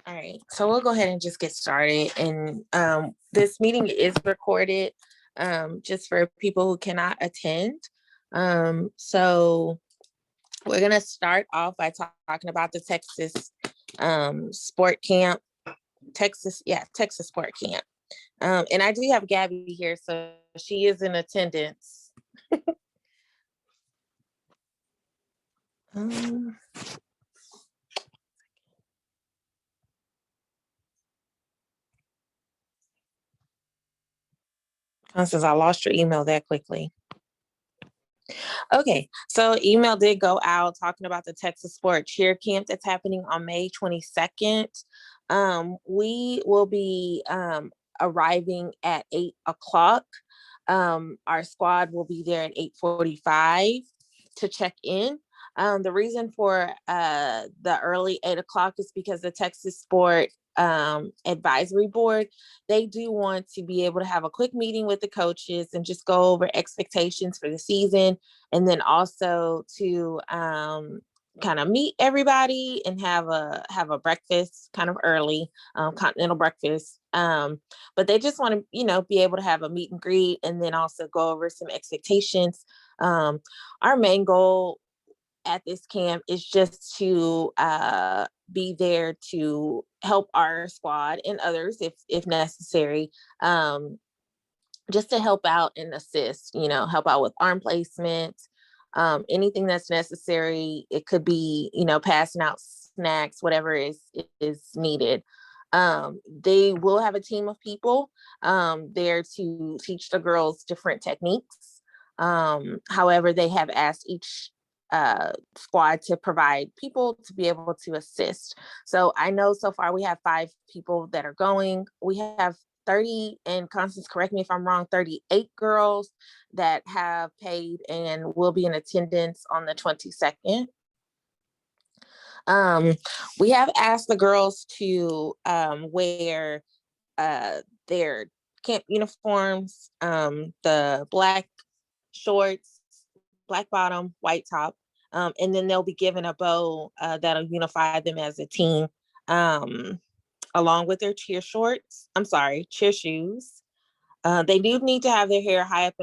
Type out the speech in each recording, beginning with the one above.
All right, so we'll go ahead and just get started. And this meeting is recorded just for people who cannot attend. So we're going to start off by talking about the Texas sport camp, Texas sport camp. And I do have Gabby here, so she is in attendance. Since I lost your email that quickly. Okay, so email did go out talking about the Texas Sport Cheer Camp that's happening on May 22nd. We will be arriving at 8 o'clock. Our squad will be there at 8:45 to check in. The reason for the early 8 o'clock is because the Texas Sport Advisory Board, they do want to be able to have a quick meeting with the coaches and just go over expectations for the season, and then also to kind of meet everybody and have a breakfast kind of early, continental breakfast. But they just want to, be able to have a meet and greet and then also go over some expectations. Our main goal at this camp is just to be there to help our squad and others if necessary, just to help out and assist, help out with arm placement, anything that's necessary. It could be, passing out snacks, whatever is needed. They will have a team of people there to teach the girls different techniques. However, they have asked each squad to provide people to be able to assist. So I know so far we have 5 people that are going. We have 30, and Constance, correct me if I'm wrong, 38 girls that have paid and will be in attendance on the 22nd. We have asked the girls to wear their camp uniforms, the black shorts, black bottom, white top, and then they'll be given a bow that'll unify them as a team, along with their cheer shoes. They do need to have their hair high up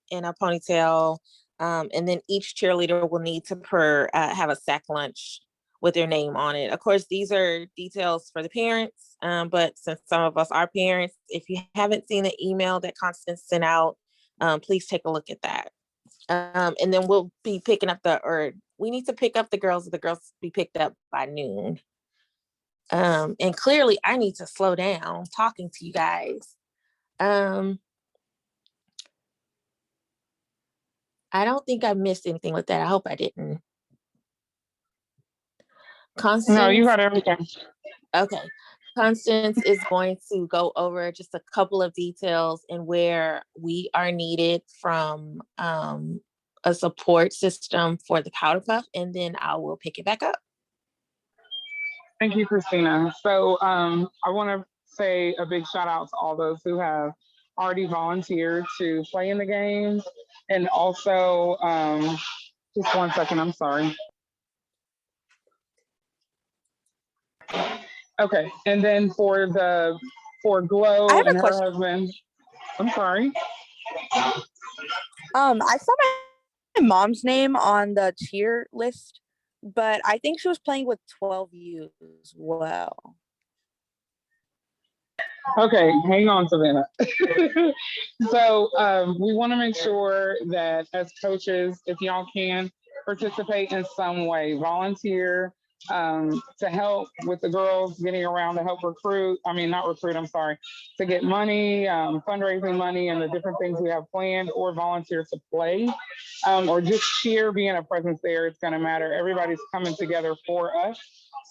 in a ponytail, and then each cheerleader will need to have a sack lunch with their name on it. Of course, these are details for the parents, but since some of us are parents, if you haven't seen the email that Constance sent out, please take a look at that. And then we'll be picking up we need to pick up the girls be picked up by noon. And clearly I need to slow down talking to you guys. I don't think I missed anything with that. I hope I didn't. Constance? No, you got everything. Okay. Constance is going to go over just a couple of details and where we are needed from a support system for the powder puff, and then I will pick it back up. Thank you, Christina. So I want to say a big shout out to all those who have already volunteered to play in the games. And also, just one second, I'm sorry. Okay, and then for Glow and her husband, I'm sorry. I saw my mom's name on the cheer list, but I think she was playing with 12U as well. Okay, hang on, Savannah. So we want to make sure that as coaches, if y'all can participate in some way, volunteer to help with the girls getting around, to help to get money, fundraising money, and the different things we have planned, or volunteer to play, or just cheer, being a presence there. It's going to matter. Everybody's coming together for us.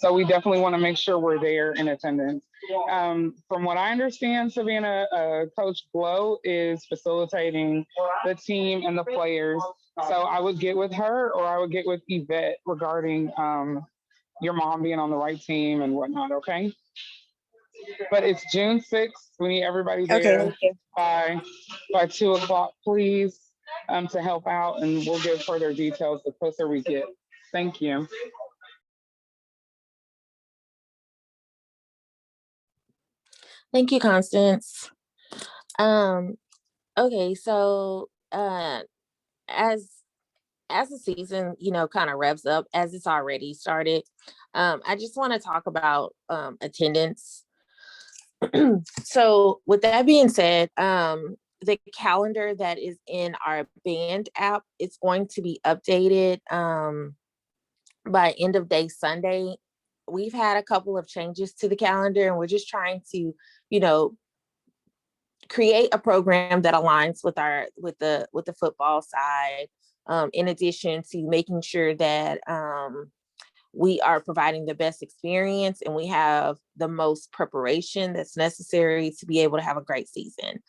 So we definitely want to make sure we're there in attendance. From what I understand, Savannah, Coach Glow is facilitating the team and the players. So I would get with her, or I would get with Yvette regarding your mom being on the right team and whatnot, okay? But it's June 6th. We need everybody there by 2 o'clock, please, to help out, and we'll give further details the closer we get. Thank you. Thank you, Constance. Um, okay, so as as the season, kind of revs up as it's already started, I just want to talk about attendance. So with that being said, the calendar that is in our band app is going to be updated by end of day Sunday. We've had a couple of changes to the calendar, and we're just trying to, you know, create a program that aligns with the football side. In addition to making sure that we are providing the best experience and we have the most preparation that's necessary to be able to have a great season.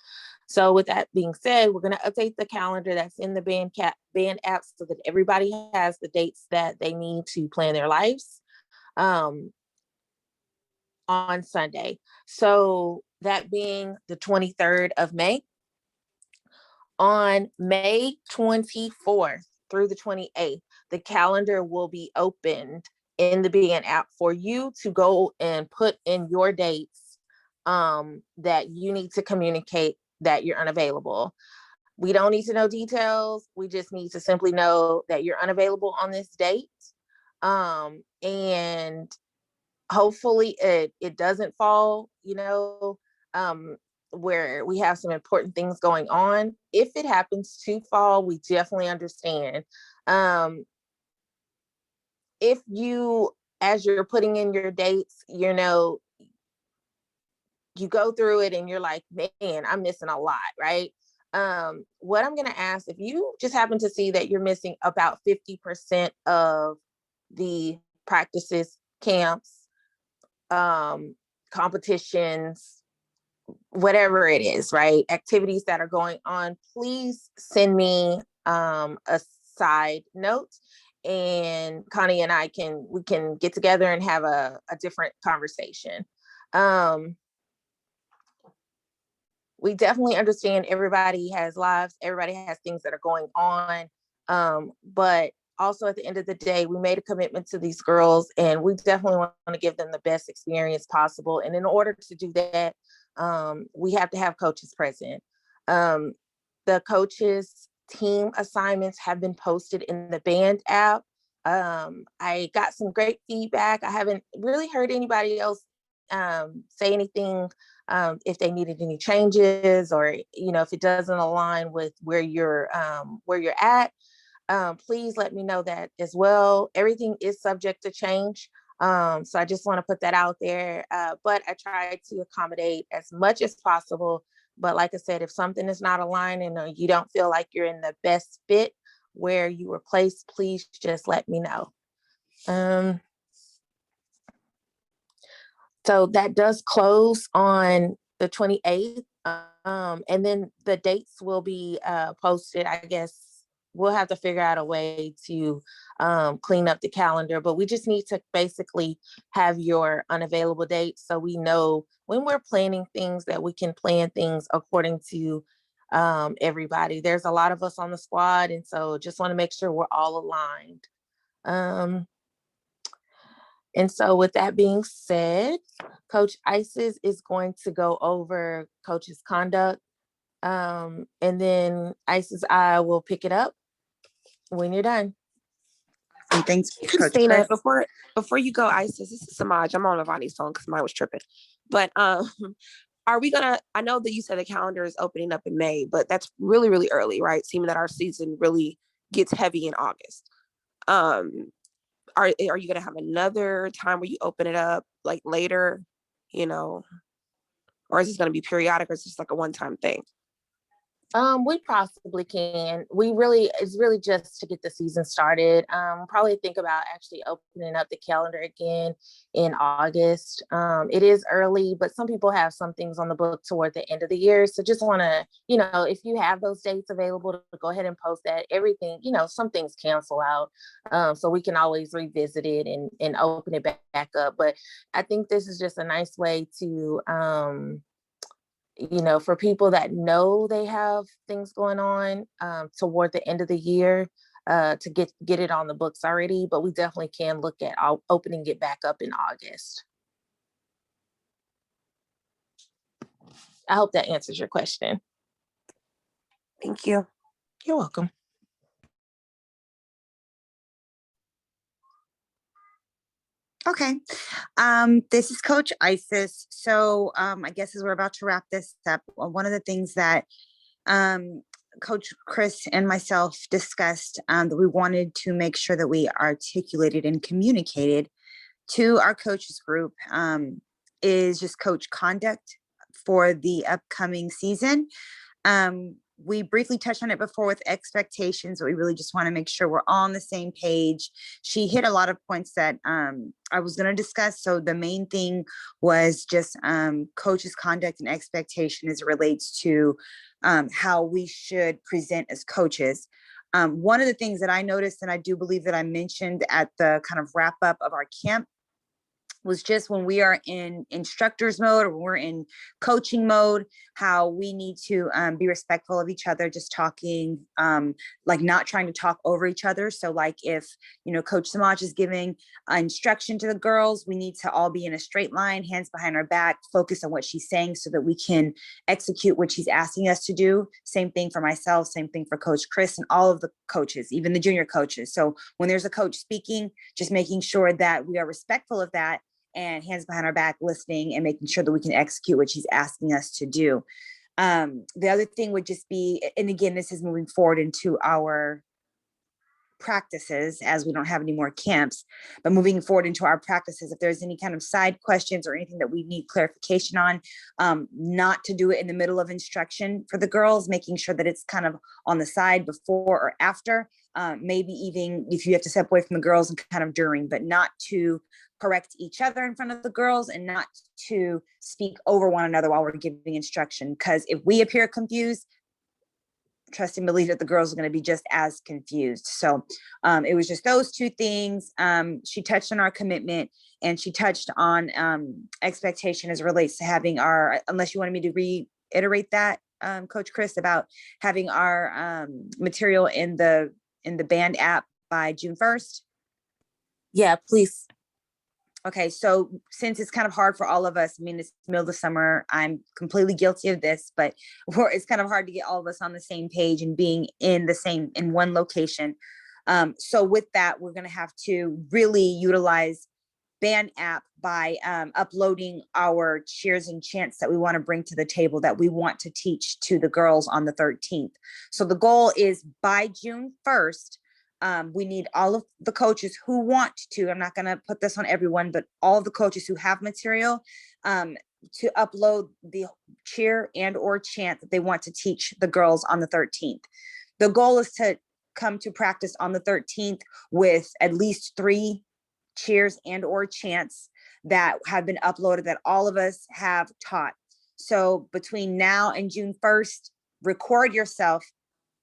So with that being said, we're going to update the calendar that's in the band app so that everybody has the dates that they need to plan their lives um, on Sunday. So that being the 23rd of May, on May 24th through the 28th, the calendar will be opened in the BN app for you to go and put in your dates that you need to communicate that you're unavailable. We don't need to know details. We just need to simply know that you're unavailable on this date. And hopefully it doesn't fall, um, where we have some important things going on. If it happens to fall, we definitely understand. Um, if you, as you're putting in your dates, you go through it and you're like, man, I'm missing a lot, right? What I'm going to ask, if you just happen to see that you're missing about 50% of the practices, camps, competitions, whatever it is, right? Activities that are going on, please send me a side note, and Connie and we can get together and have a different conversation. Um, we definitely understand everybody has lives, everybody has things that are going on. But also at the end of the day, we made a commitment to these girls and we definitely want to give them the best experience possible. And in order to do that, we have to have coaches present. Um, the coaches team assignments have been posted in the band app. I got some great feedback. I haven't really heard anybody else say anything if they needed any changes, or if it doesn't align with where you're at. Please let me know that as well. Everything is subject to change. So I just want to put that out there. But I try to accommodate as much as possible. But like I said, if something is not aligning or you don't feel like you're in the best fit where you were placed, please just let me know. So that does close on the 28th. And then the dates will be posted. I guess we'll have to figure out a way to clean up the calendar, but we just need to basically have your unavailable dates so we know when we're planning things that we can plan things according to everybody. There's a lot of us on the squad, and so just want to make sure we're all aligned. And so with that being said, Coach Isis is going to go over Coach's conduct. And then Isis, I will pick it up when you're done. And thanks, Coach Christina, Chris. before you go, Isis, this is Samaj. I'm on Lavani's phone because mine was tripping. But are we gonna? I know that you said the calendar is opening up in May, but that's really, really early, right? Seeming that our season really gets heavy in August. Are you gonna have another time where you open it up like later, or is this gonna be periodic, or is this like a one-time thing? We possibly can. It's really just to get the season started. Probably think about actually opening up the calendar again in August. It is early, but some people have some things on the book toward the end of the year. So just want to, if you have those dates available, to go ahead and post that. Everything, some things cancel out. So we can always revisit it and open it back up. But I think this is just a nice way to, for people that know they have things going on toward the end of the year, to get it on the books already. But we definitely can look at opening it back up in August. I hope that answers your question. Thank you. You're welcome. Okay. This is Coach Isis. So I guess as we're about to wrap this up, one of the things that Coach Chris and myself discussed that we wanted to make sure that we articulated and communicated to our coaches group is just coach conduct for the upcoming season. We briefly touched on it before with expectations, but we really just want to make sure we're all on the same page. She hit a lot of points that I was going to discuss. So the main thing was just coaches conduct and expectation as it relates to how we should present as coaches. One of the things that I noticed, and I do believe that I mentioned at the kind of wrap up of our camp, was just when we are in instructors mode or when we're in coaching mode, how we need to be respectful of each other, just talking, like not trying to talk over each other. So like if, Coach Samaj is giving instruction to the girls, we need to all be in a straight line, hands behind our back, focus on what she's saying so that we can execute what she's asking us to do. Same thing for myself, same thing for Coach Chris and all of the coaches, even the junior coaches. So when there's a coach speaking, just making sure that we are respectful of that and hands behind our back, listening and making sure that we can execute what she's asking us to do. The other thing would just be, and again, this is moving forward into our practices as we don't have any more camps, but moving forward into our practices, if there's any kind of side questions or anything that we need clarification on, not to do it in the middle of instruction for the girls, making sure that it's kind of on the side before or after, maybe even if you have to step away from the girls and kind of during, but not to correct each other in front of the girls and not to speak over one another while we're giving instruction. Because if we appear confused, trust and believe that the girls are going to be just as confused. So it was just those two things. She touched on our commitment and she touched on expectation as it relates to having our, unless you wanted me to reiterate that, Coach Chris, about having our material in the band app by June 1st. Yeah, please. Okay, so since it's kind of hard for all of us, I mean, it's the middle of the summer, I'm completely guilty of this, but it's kind of hard to get all of us on the same page and being in one location. So with that, we're going to have to really utilize band app by uploading our cheers and chants that we want to bring to the table that we want to teach to the girls on the 13th. So the goal is by June 1st, we need all of the coaches who want to, I'm not going to put this on everyone, but all of the coaches who have material to upload the cheer and or chant that they want to teach the girls on the 13th. The goal is to come to practice on the 13th with at least 3 cheers and or chants that have been uploaded that all of us have taught. So between now and June 1st, record yourself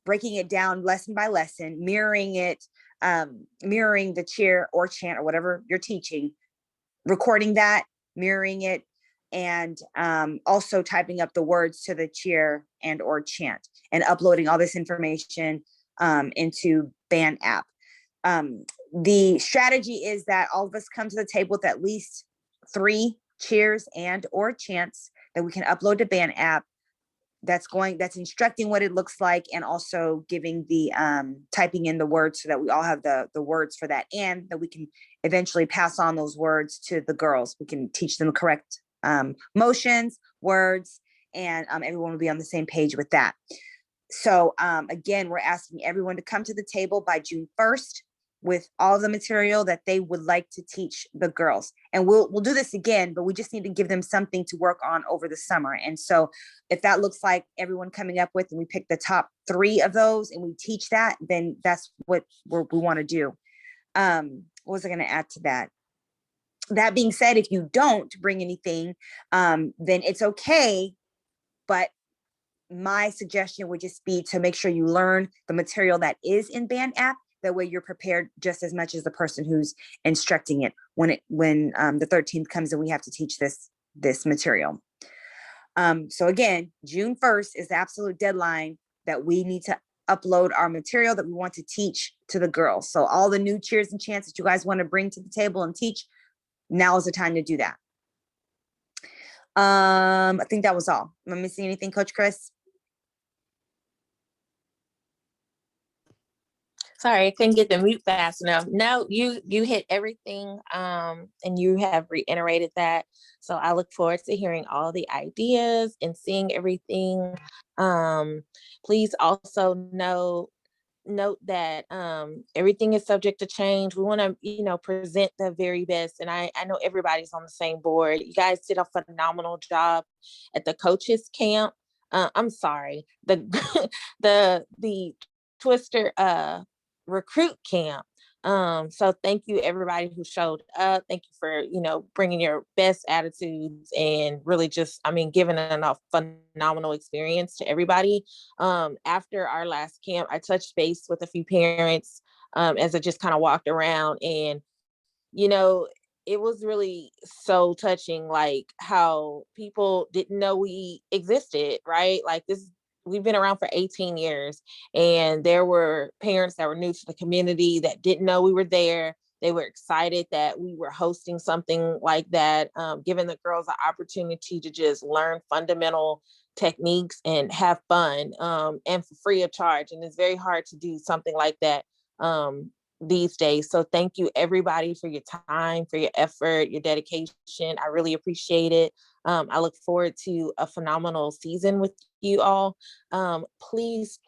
breaking it down lesson by lesson, mirroring it, mirroring the cheer or chant or whatever you're teaching, recording that, mirroring it, and also typing up the words to the cheer and or chant and uploading all this information into band app. The strategy is that all of us come to the table with at least 3 cheers and or chants that we can upload to band app. That's instructing what it looks like and also giving the typing in the words so that we all have the words for that, and that we can eventually pass on those words to the girls. We can teach them correct motions, words, and everyone will be on the same page with that. So again, we're asking everyone to come to the table by June 1st with all the material that they would like to teach the girls. And we'll do this again, but we just need to give them something to work on over the summer. And so if that looks like everyone coming up with, and we pick the top 3 of those and we teach that, then that's what we want to do. What was I going to add to that? That being said, if you don't bring anything, then it's okay. But my suggestion would just be to make sure you learn the material that is in band app. That way you're prepared just as much as the person who's instructing it when the 13th comes and we have to teach this material. So again, June 1st is the absolute deadline that we need to upload our material that we want to teach to the girls. So all the new cheers and chants that you guys want to bring to the table and teach, now is the time to do that. I think that was all. Am I missing anything, Coach Chris? Sorry, I couldn't get the mute fast enough. No, you hit everything, and you have reiterated that. So I look forward to hearing all the ideas and seeing everything. Please also note that everything is subject to change. We want to, present the very best. And I know everybody's on the same board. You guys did a phenomenal job at the coaches camp. I'm sorry, the the Twister recruit camp. So thank you everybody who showed up. Thank you for, bringing your best attitudes and really just, giving a phenomenal experience to everybody. After our last camp, I touched base with a few parents as I just kind of walked around, and you know, it was really so touching, like how people didn't know we existed, right? Like this, we've been around for 18 years, and there were parents that were new to the community that didn't know we were there. They were excited that we were hosting something like that, giving the girls an opportunity to just learn fundamental techniques and have fun, and for free of charge. And it's very hard to do something like that these days. So thank you everybody for your time, for your effort, your dedication. I really appreciate it. I look forward to a phenomenal season with you all. Please,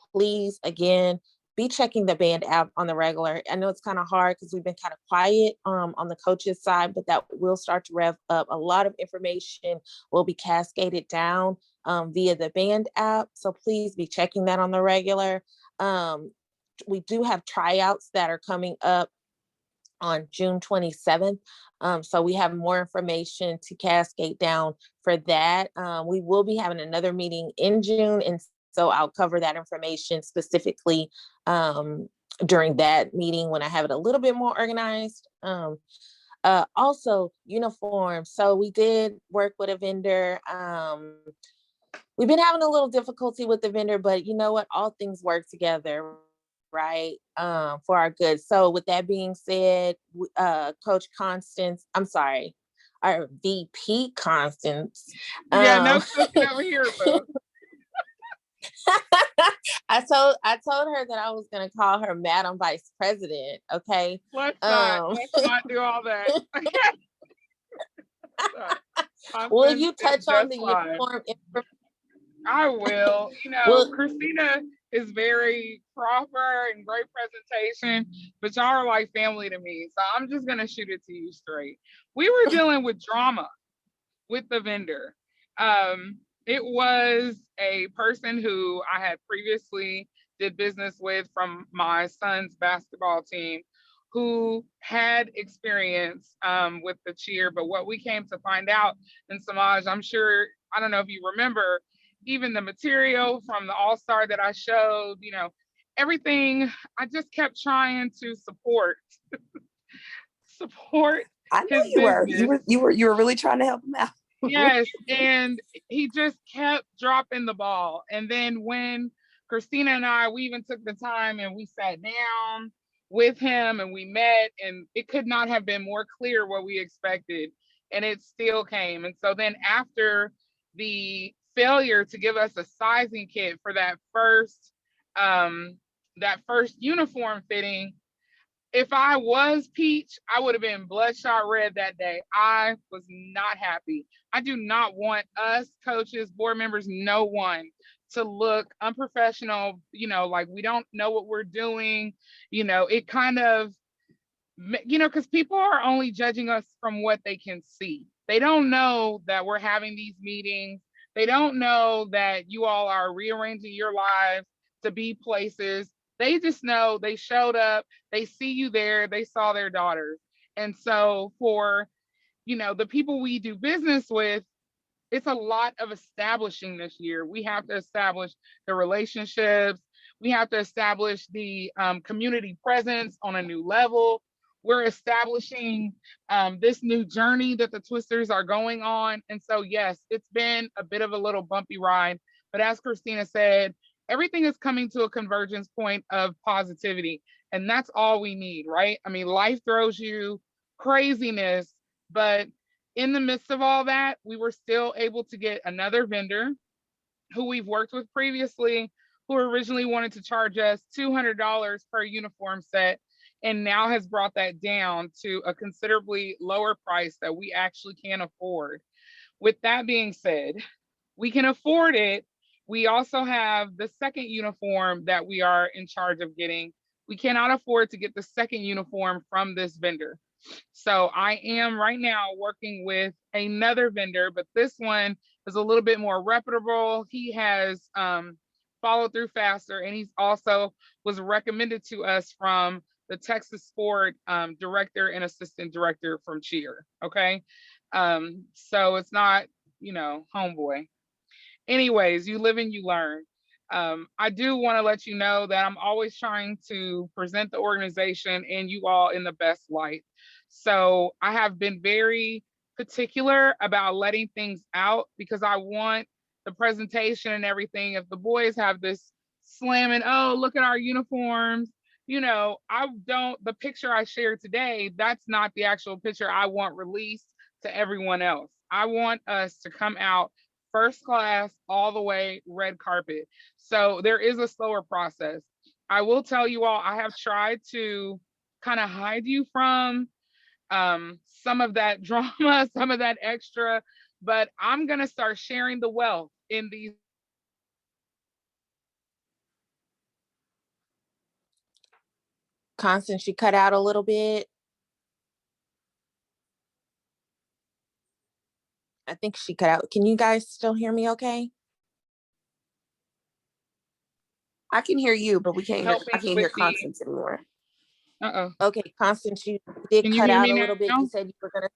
again, be checking the band app on the regular. I know it's kind of hard because we've been kind of quiet on the coaches side, but that will start to rev up. A lot of information will be cascaded down via the band app. So please be checking that on the regular. We do have tryouts that are coming up on June 27th. So we have more information to cascade down for that. We will be having another meeting in June, and so I'll cover that information specifically during that meeting when I have it a little bit more organized. Also, uniforms. So we did work with a vendor. We've been having a little difficulty with the vendor, but you know what? All things work together, right? For our good. So with that being said, Coach Constance, I'm sorry, our VP Constance. Yeah, no cooking over here, boo. I told her that I was gonna call her Madam Vice President. Okay. Let's not do all that. Will you touch on the uniform information? I will. Well, Christina is very proper and great presentation, but y'all are like family to me. So I'm just going to shoot it to you straight. We were dealing with drama with the vendor. It was a person who I had previously did business with from my son's basketball team who had experience with the cheer. But what we came to find out, and Samaj, I'm sure, I don't know if you remember, even the material from the All-Star that I showed, everything, I just kept trying to support I know his you were. business. You were really trying to help him out. Yes, and he just kept dropping the ball. And then when Christina and I, we even took the time and we sat down with him and we met, and it could not have been more clear what we expected, and it still came. And so then after the failure to give us a sizing kit for that first uniform fitting, if I was Peach, I would have been bloodshot red that day. I was not happy. I do not want us, coaches, board members, no one to look unprofessional, like we don't know what we're doing. It kind of, because people are only judging us from what they can see. They don't know that we're having these meetings. They don't know that you all are rearranging your lives to be places. They just know they showed up, they see you there, they saw their daughters. And so for, the people we do business with, it's a lot of establishing this year. We have to establish the relationships. We have to establish the community presence on a new level. We're establishing this new journey that the Twisters are going on. And so, yes, it's been a bit of a little bumpy ride. But as Christina said, everything is coming to a convergence point of positivity. And that's all we need, right? I mean, life throws you craziness, but In the midst of all that, we were still able to get another vendor who we've worked with previously, who originally wanted to charge us $200 per uniform set, and now has brought that down to a considerably lower price that we actually can afford. With that being said, we can afford it. We also have the second uniform that we are in charge of getting. We cannot afford to get the second uniform from this vendor. So I am right now working with another vendor, but this one is a little bit more reputable. He has followed through faster, and he's also was recommended to us from the Texas Sport director and assistant director from Cheer. Okay. So it's not, homeboy. Anyways, you live and you learn. I do want to let you know that I'm always trying to present the organization and you all in the best light. So I have been very particular about letting things out because I want the presentation and everything. If the boys have this slamming, oh, look at our uniforms, the picture I shared today, that's not the actual picture I want released to everyone else. I want us to come out first class, all the way red carpet. So there is a slower process. I will tell you all, I have tried to kind of hide you from some of that drama, some of that extra, but I'm going to start sharing the wealth in these. Constance, you cut out a little bit. I think she cut out. Can you guys still hear me okay? I can hear you, but I Helping can't with hear the, Constance anymore. Okay, Constance, you did can you cut hear out me a little bit. now? You said you were gonna.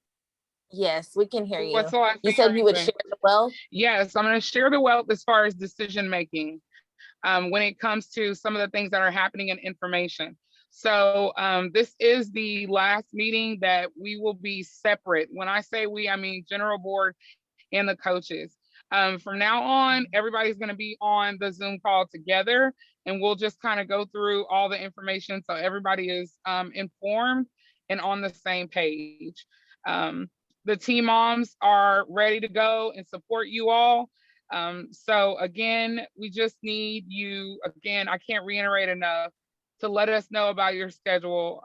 Yes, we can hear What's you. the last You thing said I you would say? share the wealth. Yes, I'm going to share the wealth as far as decision making. When it comes to some of the things that are happening in information. So this is the last meeting that we will be separate. When I say we, I mean general board and the coaches. From now on, everybody's going to be on the Zoom call together, and we'll just kind of go through all the information so everybody is informed and on the same page. The team moms are ready to go and support you all. So again, we just need you, again, I can't reiterate enough to let us know about your schedule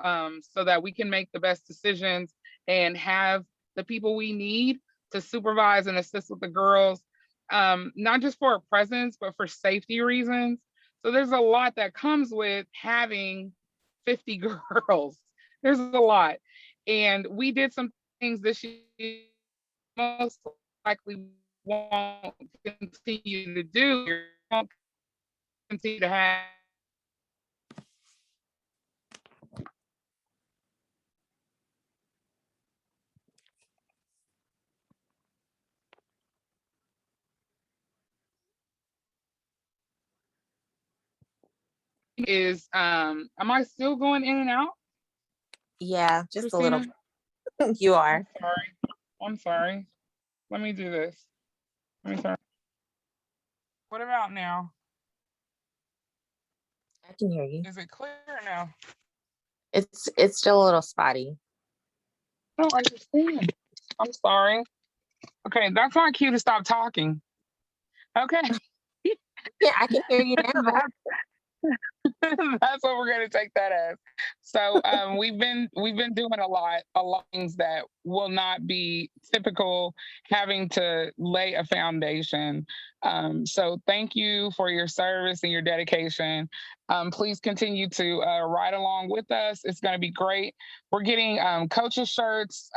so that we can make the best decisions and have the people we need to supervise and assist with the girls, not just for a presence, but for safety reasons. So there's a lot that comes with having 50 girls. There's a lot. And we did some things this year most likely won't continue to do, won't continue to have. Is am I still going in and out? Yeah, just Christina? a little. You are. I'm sorry. Let me do this. Let me start. What about now? I can hear you. Is it clear now? It's still a little spotty. I don't understand. I'm sorry. Okay, that's my cue to stop talking. Okay. Yeah, I can hear you now. That's what we're going to take that as. So we've been doing a lot of things that will not be typical, having to lay a foundation. So thank you for your service and your dedication. Please continue to ride along with us. It's going to be great. We're getting coaches shirts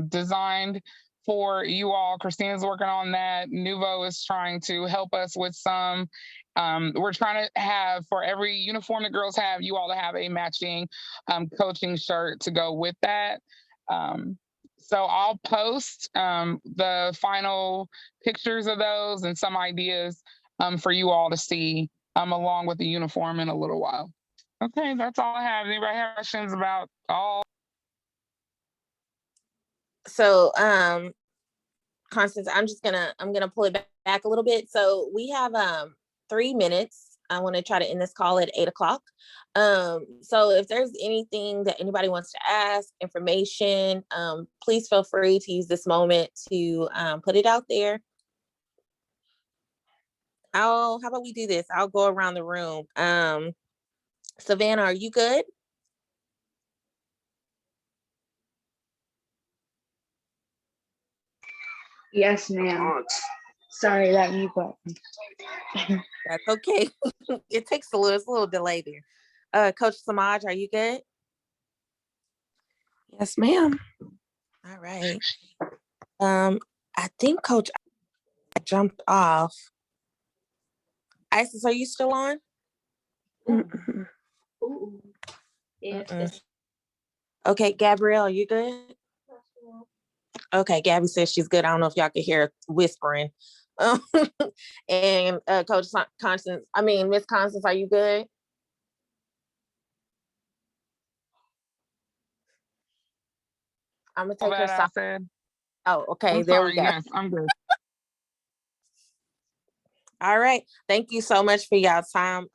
designed for you all. Christina's working on that. Nuvo is trying to help us with some. We're trying to have, for every uniform the girls have, you all to have a matching coaching shirt to go with that. So I'll post the final pictures of those and some ideas for you all to see along with the uniform in a little while. Okay, that's all I have. Anybody have questions about all? So Constance, I'm gonna pull it back a little bit. So we have 3 minutes I want to try to end this call at 8 o'clock. So if there's anything that anybody wants to ask, information, please feel free to use this moment to put it out there. How about we do this? I'll go around the room. Savannah, are you good? Yes, ma'am. Sorry, that mute button. That's okay. It takes it's a little delay there. Coach Samaj, are you good? Yes, ma'am. All right. I think Coach jumped off. Isis, are you still on? Mm-mm. Okay, Gabrielle, are you good? Okay, Gabby says she's good. I don't know if y'all can hear her whispering. And Coach Constance, Miss Constance, are you good? I'm gonna take her That I side. said. Oh, okay, I'm there we sorry. go. Yes, I'm good. All right. Thank you so much for y'all time.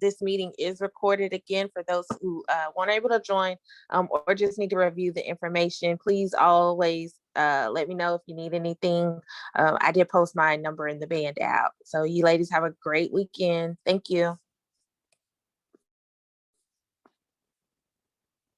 This meeting is recorded again for those who weren't able to join or just need to review the information. Please always let me know if you need anything. I did post my number in the band app. So you ladies have a great weekend. Thank you.